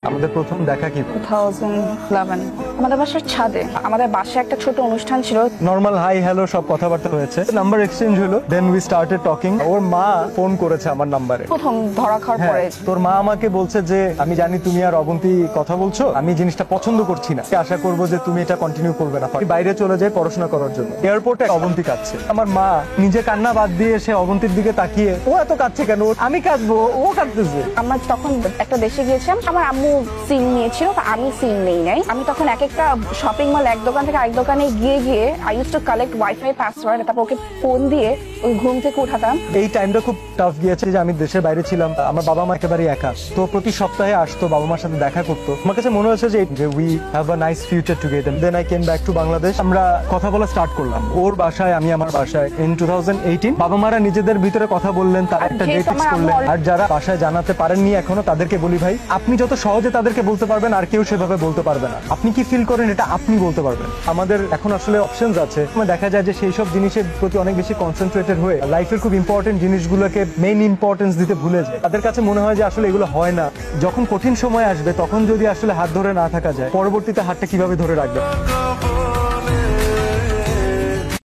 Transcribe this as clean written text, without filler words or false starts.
আমাদের প্রথম দেখা কি 2011 আমাদের বাসার ছাদে। আমাদের বাসায় একটা ছোট অনুষ্ঠান ছিল। নরমাল হাই হ্যালো সব কথাবার্তা হয়েছে, নাম্বার এক্সচেঞ্জ হলো, দেন উই স্টার্টেড টকিং। ওর মা ফোন করেছে আমার নাম্বারে প্রথম ধরা খাওয়ার হ্যাঁ, পরে তোর মা আমাকে বলছে যে আমি জানি তুমি আর অবন্তী কথা বলছো, আমি জিনিসটা পছন্দ করছি না, আশা করবো যে তুমি এটা কন্টিনিউ করবে না। আমি বাইরে চলে যাই পড়াশোনা করার জন্য। এয়ারপোর্টে অবন্তী কাঁদছে, আমার মা নিজে কান্না বাদ দিয়ে এসে অবন্তীর দিকে তাকিয়ে, ও এত কাঁদছে কেন, আমি কাঁদবো, ও কাঁদতেছে। আমরা তখন একটা দেশে গিয়েছিলাম, আমার আম্মু সিম নিয়েছিল, আমি সিম নেই নাই। আমি তখন এক একটা শপিং মল এক দোকান থেকে আরেক দোকানে গিয়ে I use to collect wifi password, তারপর ওকে ফোন দিয়ে ওই ঘুম থেকে উঠাতাম। এই টাইমটা খুব টাফ গিয়েছে যে আমি দেশের বাইরে ছিলাম, আমার বাবা মা একেবারে একা, তো প্রতি সপ্তাহে আসতো, বাবা মার সাথে দেখা করতো। আমার কাছে মনে হয়েছে যে we have a nice future together. Then I came back to Bangladesh, আমরা কথা বলা স্টার্ট করলাম, ওর বাসায় আমি আমার বাসায়। ইন 2018 বাবা মারা নিজেদের ভিতরে কথা বললেন, তার একটা ডেট ফিক্স করলেন। আর যারা বাসায় জানাতে পারেননি এখনো, তাদেরকে বলি ভাই, আপনি যত সহজে তাদেরকে বলতে পারবেন আর কেউ সেভাবে বলতে পারবে না। আপনি কি ফিল করেন এটা আপনি বলতে পারবেন। আমাদের এখন আসলে অপশনস আছে, দেখা যায় যে সেই সব জিনিসের প্রতি অনেক বেশি কনসেন্ট্রেটেড হয়ে লাইফের খুব ইম্পর্টেন্ট জিনিসগুলোকে মেইন ইম্পর্টেন্স দিতে ভুলে যায়। তাদের কাছে মনে হয় যে আসলে এগুলো হয় না। যখন কঠিন সময় আসবে তখন যদি আসলে হাত ধরে না থাকা যায়, পরবর্তীতে হাতটা কিভাবে ধরে রাখবে।